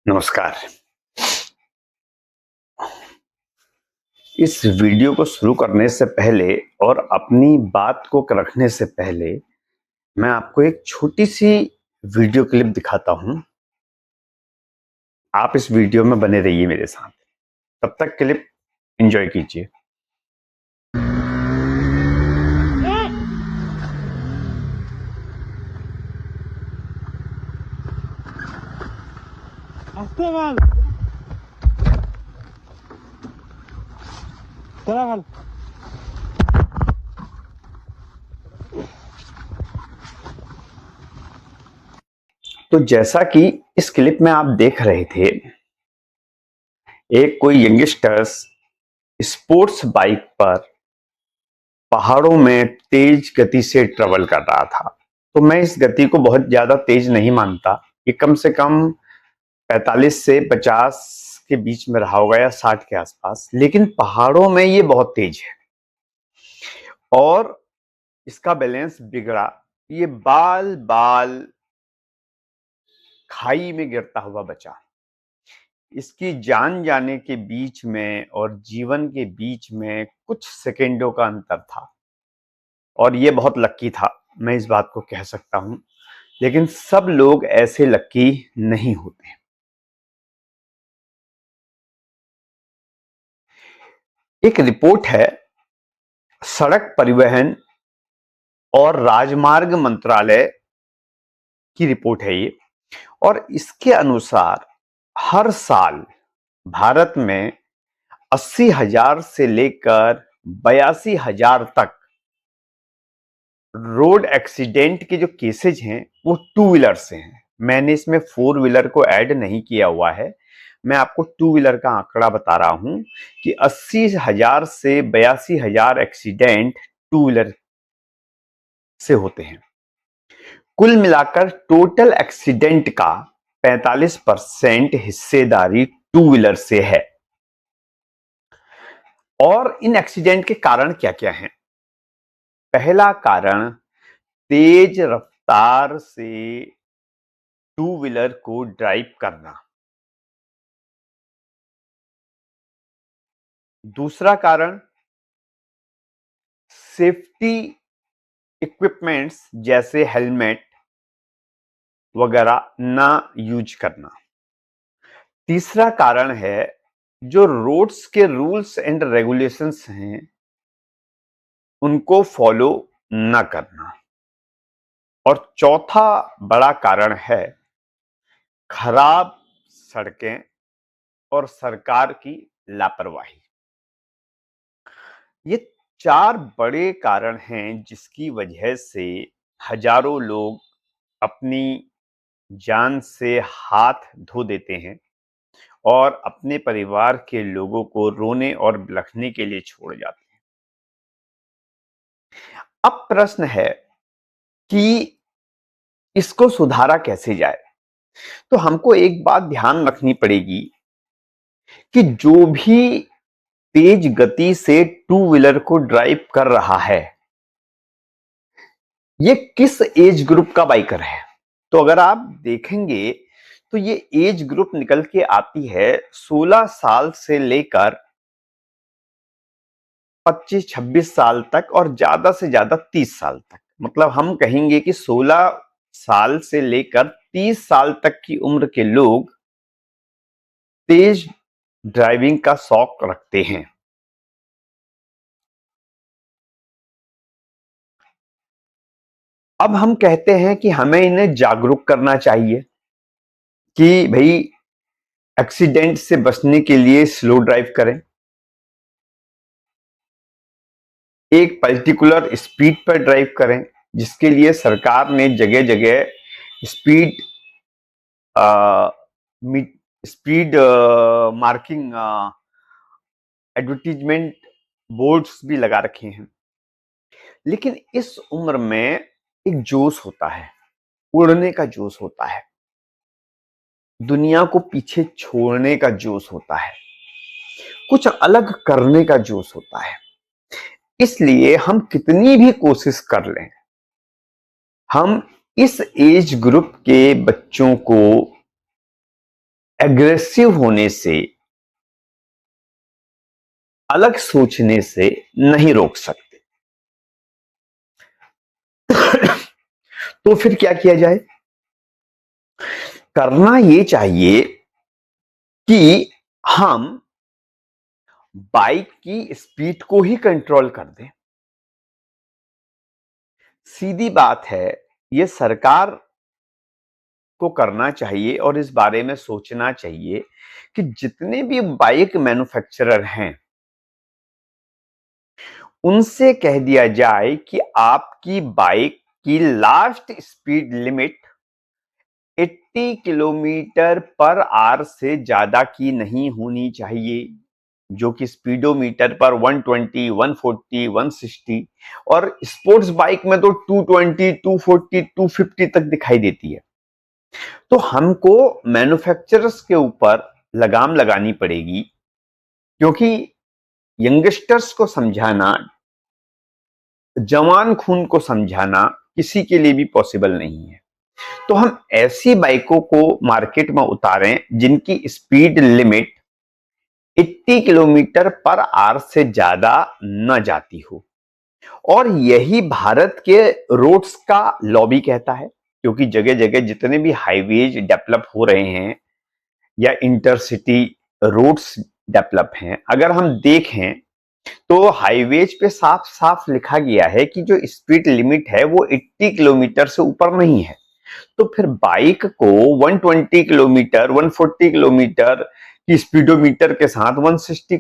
नमस्कार। इस वीडियो को शुरू करने से पहले और अपनी बात को रखने से पहले मैं आपको एक छोटी सी वीडियो क्लिप दिखाता हूं। आप इस वीडियो में बने रहिए मेरे साथ, तब तक क्लिप एंजॉय कीजिए। तो जैसा कि इस क्लिप में आप देख रहे थे, एक कोई यंगस्टर्स स्पोर्ट्स बाइक पर पहाड़ों में तेज गति से ट्रेवल कर रहा था। तो मैं इस गति को बहुत ज्यादा तेज नहीं मानता। ये कम से कम 45 से 50 के बीच में रहा होगा या 60 के आसपास, लेकिन पहाड़ों में ये बहुत तेज है और इसका बैलेंस बिगड़ा। ये बाल बाल खाई में गिरता हुआ बचा। इसकी जान जाने के बीच में और जीवन के बीच में कुछ सेकेंडों का अंतर था और ये बहुत लक्की था, मैं इस बात को कह सकता हूं। लेकिन सब लोग ऐसे लक्की नहीं होते। एक रिपोर्ट है, सड़क परिवहन और राजमार्ग मंत्रालय की रिपोर्ट है ये, और इसके अनुसार हर साल भारत में 80,000 से लेकर 82,000 तक रोड एक्सीडेंट के जो केसेज हैं वो टू व्हीलर से हैं। मैंने इसमें फोर व्हीलर को ऐड नहीं किया हुआ है, मैं आपको टू व्हीलर का आंकड़ा बता रहा हूं कि 80,000 से 82,000 एक्सीडेंट टू व्हीलर से होते हैं। कुल मिलाकर टोटल एक्सीडेंट का 45% हिस्सेदारी टू व्हीलर से है। और इन एक्सीडेंट के कारण क्या क्या हैं? पहला कारण, तेज रफ्तार से टू व्हीलर को ड्राइव करना। दूसरा कारण, सेफ्टी इक्विपमेंट्स जैसे हेलमेट वगैरह ना यूज करना। तीसरा कारण है, जो रोड्स के रूल्स एंड रेगुलेशंस हैं उनको फॉलो ना करना। और चौथा बड़ा कारण है, खराब सड़कें और सरकार की लापरवाही। ये चार बड़े कारण हैं जिसकी वजह से हजारों लोग अपनी जान से हाथ धो देते हैं और अपने परिवार के लोगों को रोने और बिलखने के लिए छोड़ जाते हैं। अब प्रश्न है कि इसको सुधारा कैसे जाए? तो हमको एक बात ध्यान रखनी पड़ेगी कि जो भी तेज गति से टू व्हीलर को ड्राइव कर रहा है, ये किस एज ग्रुप का बाइकर है? तो अगर आप देखेंगे तो ये एज ग्रुप निकल के आती है 16 साल से लेकर 25-26 साल तक और ज्यादा से ज्यादा 30 साल तक। मतलब हम कहेंगे कि 16 साल से लेकर 30 साल तक की उम्र के लोग तेज ड्राइविंग का शौक रखते हैं। अब हम कहते हैं कि हमें इन्हें जागरूक करना चाहिए कि भाई एक्सीडेंट से बचने के लिए स्लो ड्राइव करें, एक पर्टिकुलर स्पीड पर ड्राइव करें, जिसके लिए सरकार ने जगह जगह speed speed marking advertisement boards भी लगा रखे हैं। लेकिन इस उम्र में एक जोश होता है, उड़ने का जोश होता है, दुनिया को पीछे छोड़ने का जोश होता है, कुछ अलग करने का जोश होता है। इसलिए हम कितनी भी कोशिश कर लें, हम इस एज ग्रुप के बच्चों को एग्रेसिव होने से, अलग सोचने से नहीं रोक सकते। तो फिर क्या किया जाए? करना ये चाहिए कि हम बाइक की स्पीड को ही कंट्रोल कर दें। सीधी बात है, ये सरकार को करना चाहिए और इस बारे में सोचना चाहिए कि जितने भी बाइक मैन्युफैक्चरर हैं, उनसे कह दिया जाए कि आपकी बाइक की last speed limit 80 kilometre per hour से ज्यादा की नहीं होनी चाहिए, जो कि स्पीडोमीटर पर 120, 140, 160 और स्पोर्ट्स बाइक में तो 220, 240, 250 तक दिखाई देती है। तो हमको मैन्युफैक्चरर्स के ऊपर लगाम लगानी पड़ेगी, क्योंकि यंगस्टर्स को समझाना, जवान खून को समझाना किसी के लिए भी पॉसिबल नहीं है। तो हम ऐसी बाइकों को मार्केट में उतारें जिनकी speed limit 80 kilometre per hour से ज्यादा न जाती हो। और यही भारत के रोड्स का लॉबी कहता है, क्योंकि जगह जगह जितने भी हाईवेज डेवलप हो रहे हैं या इंटरसिटी रोड्स डेवलप हैं, अगर हम देखें तो हाईवेज पे साफ साफ लिखा गया है कि जो स्पीड लिमिट है वो 80 किलोमीटर से ऊपर नहीं है। तो फिर बाइक को 120 किलोमीटर, 140 किलोमीटर की स्पीडोमीटर के साथ 160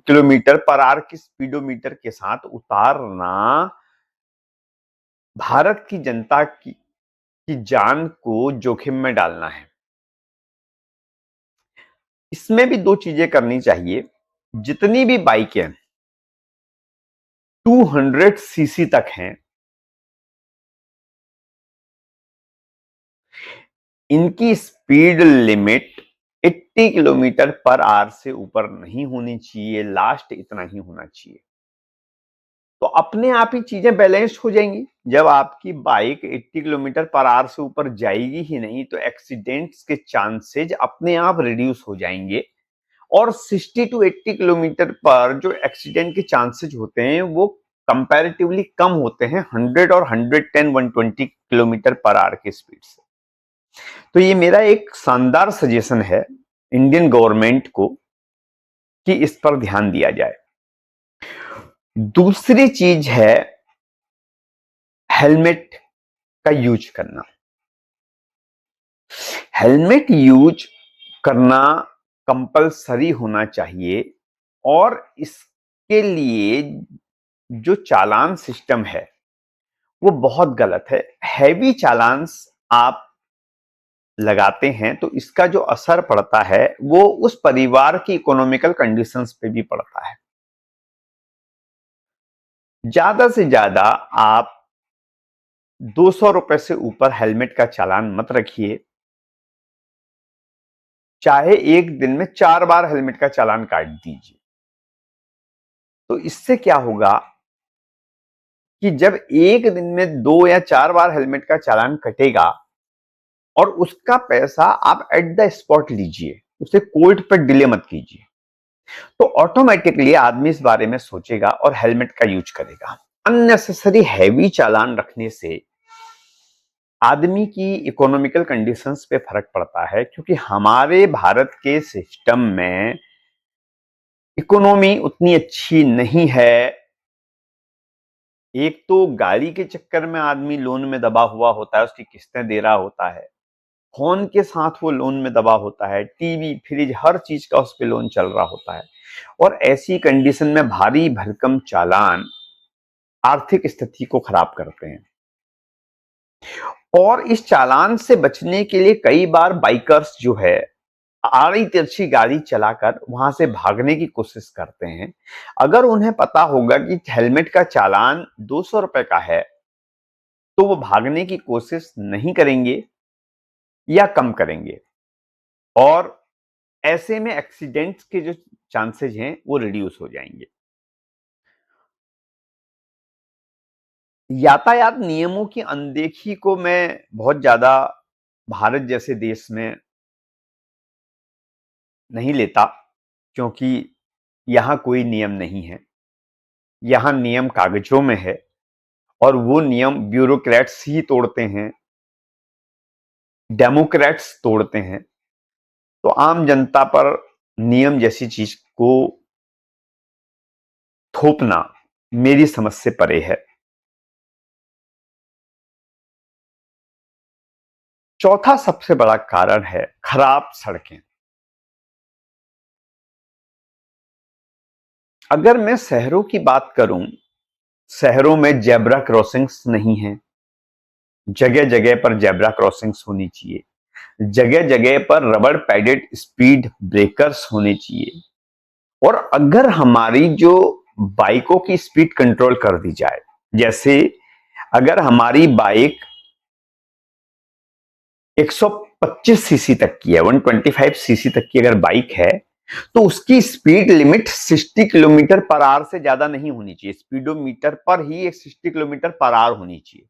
किलोमीटर पर आवर की स्पीडोमीटर के साथ उतारना भारत की जनता की जान को जोखिम में डालना है। इसमें भी दो चीजें करनी चाहिए। जितनी भी बाइकें 200 सीसी तक हैं, इनकी speed limit 80 kilometre per hour से ऊपर नहीं होनी चाहिए, लास्ट इतना ही होना चाहिए। तो अपने आप ही चीजें बैलेंस हो जाएंगी। जब आपकी बाइक 80 किलोमीटर पर आवर से ऊपर जाएगी ही नहीं, तो एक्सीडेंट्स के चांसेज अपने आप रिड्यूस हो जाएंगे। और 60 टू 80 किलोमीटर पर जो एक्सीडेंट के चांसेज होते हैं वो कंपैरेटिवली कम होते हैं 100 और 110, 120 किलोमीटर पर आवर की स्पीड से। तो ये मेरा एक शानदार सजेशन है इंडियन गवर्नमेंट को कि इस पर ध्यान दिया जाए। दूसरी चीज है हेलमेट का यूज करना। हेलमेट यूज करना कंपलसरी होना चाहिए, और इसके लिए जो चालान सिस्टम है वो बहुत गलत है। हैवी चालान्स आप लगाते हैं तो इसका जो असर पड़ता है वो उस परिवार की इकोनॉमिकल कंडीशंस पे भी पड़ता है। ज्यादा से ज्यादा आप 200 रुपए से ऊपर हेलमेट का चालान मत रखिए, चाहे एक दिन में 4 बार हेलमेट का चालान काट दीजिए। तो इससे क्या होगा कि जब एक दिन में 2 या 4 बार हेलमेट का चालान कटेगा और उसका पैसा आप एट द स्पॉट लीजिए, उसे कोर्ट पर डिले मत कीजिए, तो ऑटोमेटिकली आदमी इस बारे में सोचेगा और हेलमेट का यूज करेगा। अननेसेसरी हैवी चालान रखने से आदमी की इकोनॉमिकल कंडीशंस पे फर्क पड़ता है, क्योंकि हमारे भारत के सिस्टम में इकोनॉमी उतनी अच्छी नहीं है। एक तो गाड़ी के चक्कर में आदमी लोन में दबा हुआ होता है, उसकी किस्तें दे रहा होता है, फोन के साथ वो लोन में दबा होता है, टीवी फ्रिज हर चीज का उस पर लोन चल रहा होता है। और ऐसी कंडीशन में भारी भरकम चालान आर्थिक स्थिति को खराब करते हैं। और इस चालान से बचने के लिए कई बार बाइकर्स जो है आड़ी तिरछी गाड़ी चलाकर वहां से भागने की कोशिश करते हैं। अगर उन्हें पता होगा कि हेलमेट का चालान 200 रुपए का है, तो वो भागने की कोशिश नहीं करेंगे या कम करेंगे, और ऐसे में एक्सीडेंट्स के जो चांसेस हैं वो रिड्यूस हो जाएंगे। यातायात नियमों की अनदेखी को मैं बहुत ज्यादा भारत जैसे देश में नहीं लेता, क्योंकि यहां कोई नियम नहीं है। यहां नियम कागजों में है और वो नियम ब्यूरोक्रेट्स ही तोड़ते हैं, डेमोक्रेट्स तोड़ते हैं। तो आम जनता पर नियम जैसी चीज को थोपना मेरी समझ से परे है। चौथा सबसे बड़ा कारण है खराब सड़कें। अगर मैं शहरों की बात करूं, शहरों में जेब्रा क्रॉसिंग्स नहीं है। जगह जगह पर जेब्रा क्रॉसिंग्स होनी चाहिए, जगह जगह पर रबर पैडेड स्पीड ब्रेकर्स होने चाहिए। और अगर हमारी जो बाइकों की स्पीड कंट्रोल कर दी जाए, जैसे अगर हमारी बाइक 125 सीसी तक की है, 125 सीसी तक की अगर बाइक है, तो उसकी speed limit 60 kilometre per hour से ज्यादा नहीं होनी चाहिए। स्पीडोमीटर पर ही 60 किलोमीटर पर आवर होनी चाहिए,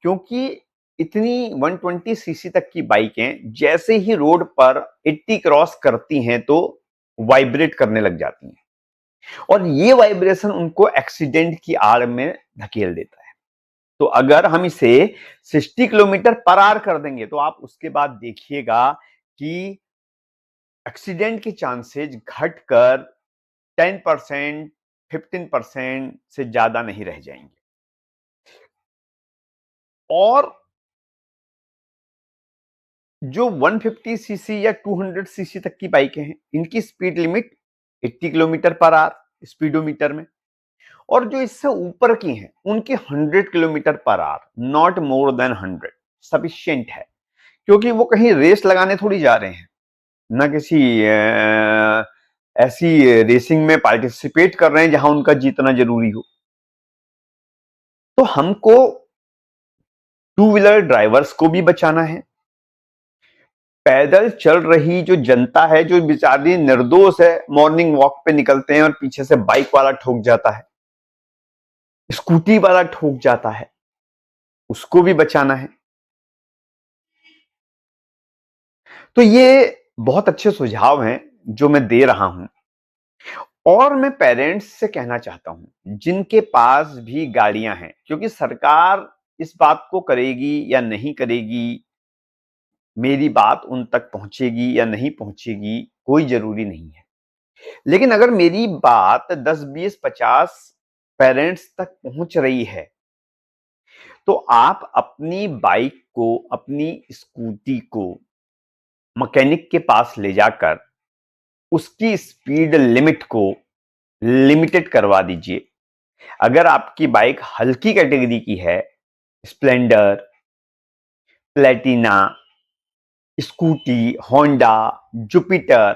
क्योंकि इतनी 120 सीसी तक की बाइकें जैसे ही रोड पर 80 क्रॉस करती हैं तो वाइब्रेट करने लग जाती हैं, और ये वाइब्रेशन उनको एक्सीडेंट की आड़ में धकेल देता है। तो अगर हम इसे 60 किलोमीटर पर आवर कर देंगे, तो आप उसके बाद देखिएगा कि एक्सीडेंट के चांसेस घटकर 10%, 15% से ज्यादा नहीं रह जाएंगे। और जो 150 सीसी या 200 सीसी तक की बाइकें हैं, इनकी speed limit 80 kilometre per hour speedometer में, और जो इससे ऊपर की हैं उनकी 100 kilometre per hour, not more than 100 sufficient है। क्योंकि वो कहीं रेस लगाने थोड़ी जा रहे हैं, ना किसी ऐसी रेसिंग में पार्टिसिपेट कर रहे हैं जहां उनका जीतना जरूरी हो। तो हमको टू व्हीलर ड्राइवर्स को भी बचाना है। पैदल चल रही जो जनता है, जो बेचारी निर्दोष है, मॉर्निंग वॉक पे निकलते हैं और पीछे से बाइक वाला ठोक जाता है, स्कूटी वाला ठोक जाता है, उसको भी बचाना है। तो ये बहुत अच्छे सुझाव हैं जो मैं दे रहा हूं। और मैं पेरेंट्स से कहना चाहता हूं जिनके पास भी गाड़ियां हैं, क्योंकि सरकार इस बात को करेगी या नहीं करेगी, मेरी बात उन तक पहुंचेगी या नहीं पहुंचेगी, कोई जरूरी नहीं है। लेकिन अगर मेरी बात 10, 20, 50 पेरेंट्स तक पहुंच रही है, तो आप अपनी बाइक को, अपनी स्कूटी को मैकेनिक के पास ले जाकर उसकी स्पीड लिमिट को लिमिटेड करवा दीजिए। अगर आपकी बाइक हल्की कैटेगरी की है, Splendor, Platina, scooty, Honda, Jupiter,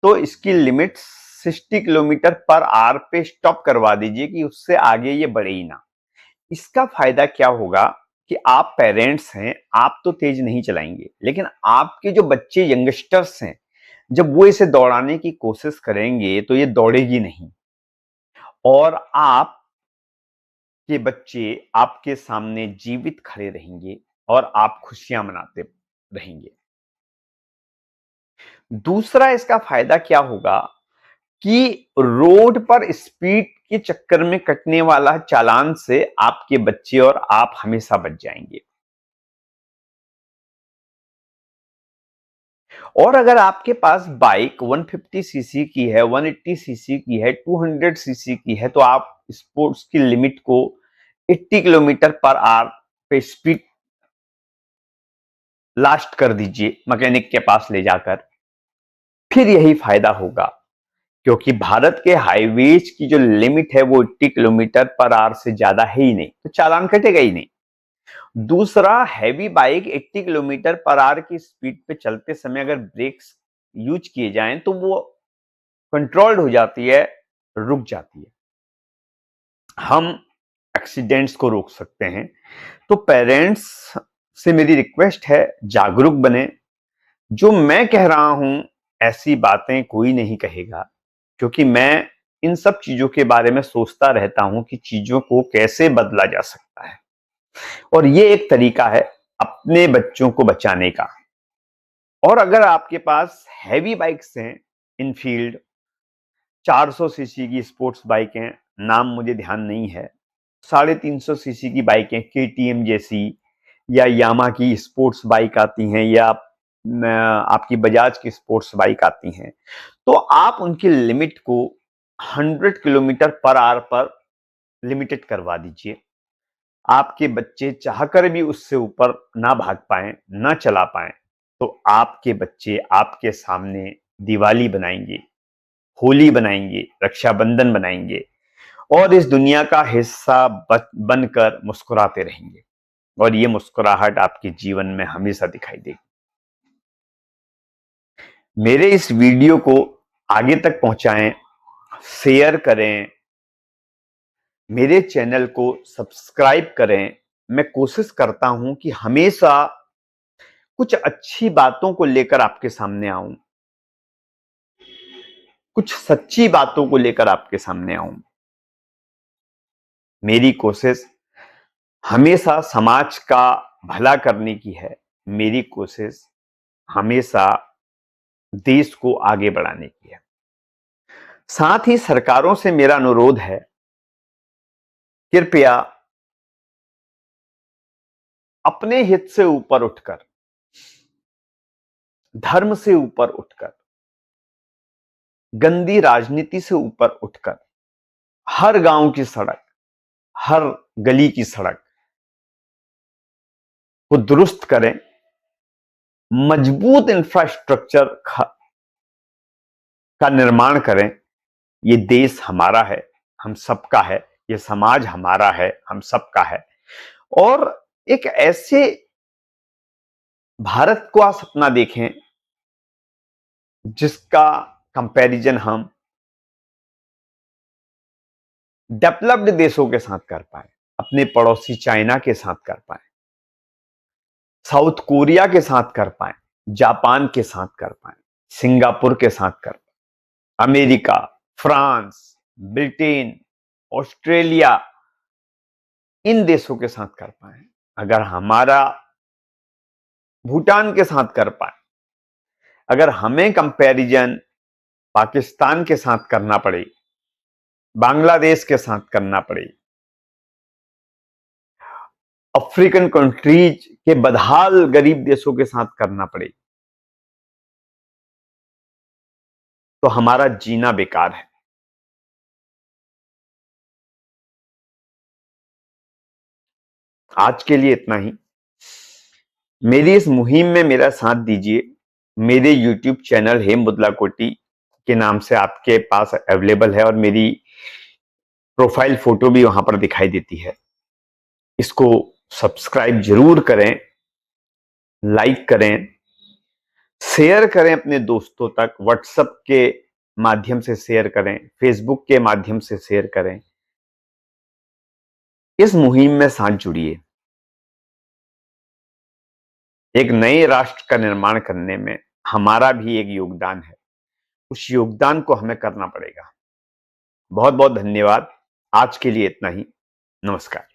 तो इसकी लिमिट 60 किलोमीटर पर आवर पे स्टॉप करवा दीजिए कि उससे आगे ये बढ़े ही ना। इसका फायदा क्या होगा कि आप पेरेंट्स हैं, आप तो तेज नहीं चलाएंगे, लेकिन आपके जो बच्चे यंगस्टर्स हैं, जब वो इसे दौड़ाने की कोशिश करेंगे तो ये दौड़ेगी नहीं, और आप के बच्चे आपके सामने जीवित खड़े रहेंगे और आप खुशियां मनाते रहेंगे। दूसरा इसका फायदा क्या होगा कि रोड पर स्पीड के चक्कर में कटने वाला चालान से आपके बच्चे और आप हमेशा बच जाएंगे। और अगर आपके पास बाइक 150 सीसी की है, 180 सीसी की है, 200 सीसी की है, तो आप स्पोर्ट्स की लिमिट को 80 किलोमीटर पर आवर पे स्पीड लास्ट कर दीजिए मैकेनिक के पास ले जाकर। फिर यही फायदा होगा, क्योंकि भारत के हाईवेज की जो लिमिट है वो 80 किलोमीटर पर आवर से ज्यादा है ही नहीं, तो चालान कटेगा ही नहीं। दूसरा, heavy bike 80 kilometre per hour की स्पीड पे चलते समय अगर ब्रेक्स यूज किए जाएं तो वो कंट्रोल्ड हो जाती है, रुक जाती है, हम एक्सीडेंट्स को रोक सकते हैं। तो पेरेंट्स से मेरी रिक्वेस्ट है, जागरूक बने। जो मैं कह रहा हूं ऐसी बातें कोई नहीं कहेगा, क्योंकि मैं इन सब चीजों के बारे में सोचता रहता हूं कि चीजों को कैसे बदला जा सकता है, और ये एक तरीका है अपने बच्चों को बचाने का। और अगर आपके पास हैवी बाइक्स हैं, इनफील्ड 400 सीसी की स्पोर्ट्स बाइक हैं, नाम मुझे ध्यान नहीं है, 350 सीसी की बाइकें केटीएम जैसी या यामा की स्पोर्ट्स बाइक आती हैं, या आपकी बजाज की स्पोर्ट्स बाइक आती हैं, तो आप उनकी लिमिट को 100 किलोमीटर पर आवर पर लिमिटेड करवा दीजिए। आपके बच्चे चाहकर भी उससे ऊपर ना भाग पाए, ना चला पाए, तो आपके बच्चे आपके सामने दिवाली बनाएंगे, होली बनाएंगे, रक्षाबंधन बनाएंगे और इस दुनिया का हिस्सा बनकर मुस्कुराते रहेंगे, और ये मुस्कुराहट आपके जीवन में हमेशा दिखाई देगी। मेरे इस वीडियो को आगे तक पहुंचाएं, शेयर करें, मेरे चैनल को सब्सक्राइब करें। मैं कोशिश करता हूं कि हमेशा कुछ अच्छी बातों को लेकर आपके सामने आऊं, कुछ सच्ची बातों को लेकर आपके सामने आऊं। मेरी कोशिश हमेशा समाज का भला करने की है, मेरी कोशिश हमेशा देश को आगे बढ़ाने की है। साथ ही सरकारों से मेरा अनुरोध है, कृपया अपने हित से ऊपर उठकर, धर्म से ऊपर उठकर, गंदी राजनीति से ऊपर उठकर हर गांव की सड़क, हर गली की सड़क को दुरुस्त करें, मजबूत इंफ्रास्ट्रक्चर का निर्माण करें। ये देश हमारा है, हम सबका है, ये समाज हमारा है, हम सबका है, और एक ऐसे भारत को आप सपना देखें जिसका कंपैरिजन हम डेवलप्ड देशों के साथ कर पाए, अपने पड़ोसी चाइना के साथ कर पाए, साउथ कोरिया के साथ कर पाए, जापान के साथ कर पाए, सिंगापुर के साथ कर पाए, अमेरिका, फ्रांस, ब्रिटेन, ऑस्ट्रेलिया, इन देशों के साथ कर पाए। अगर हमारा भूटान के साथ कर पाए, अगर हमें कंपैरिजन पाकिस्तान के साथ करना पड़े, बांग्लादेश के साथ करना पड़े, अफ्रीकन कंट्रीज के बदहाल गरीब देशों के साथ करना पड़े, तो हमारा जीना बेकार है। आज के लिए इतना ही। मेरी इस मुहिम में मेरा साथ दीजिए। मेरे YouTube चैनल हेम बुदलाकोटी के नाम से आपके पास अवेलेबल है, और मेरी प्रोफाइल फोटो भी वहां पर दिखाई देती है। इसको सब्सक्राइब जरूर करें, लाइक करें, शेयर करें अपने दोस्तों तक, व्हाट्सएप के माध्यम से शेयर करें, फेसबुक के माध्यम से शेयर करें। इस मुहिम में साथ जुड़िए। एक नए राष्ट्र का निर्माण करने में हमारा भी एक योगदान है, उस योगदान को हमें करना पड़ेगा। बहुत बहुत धन्यवाद। आज के लिए इतना ही। नमस्कार।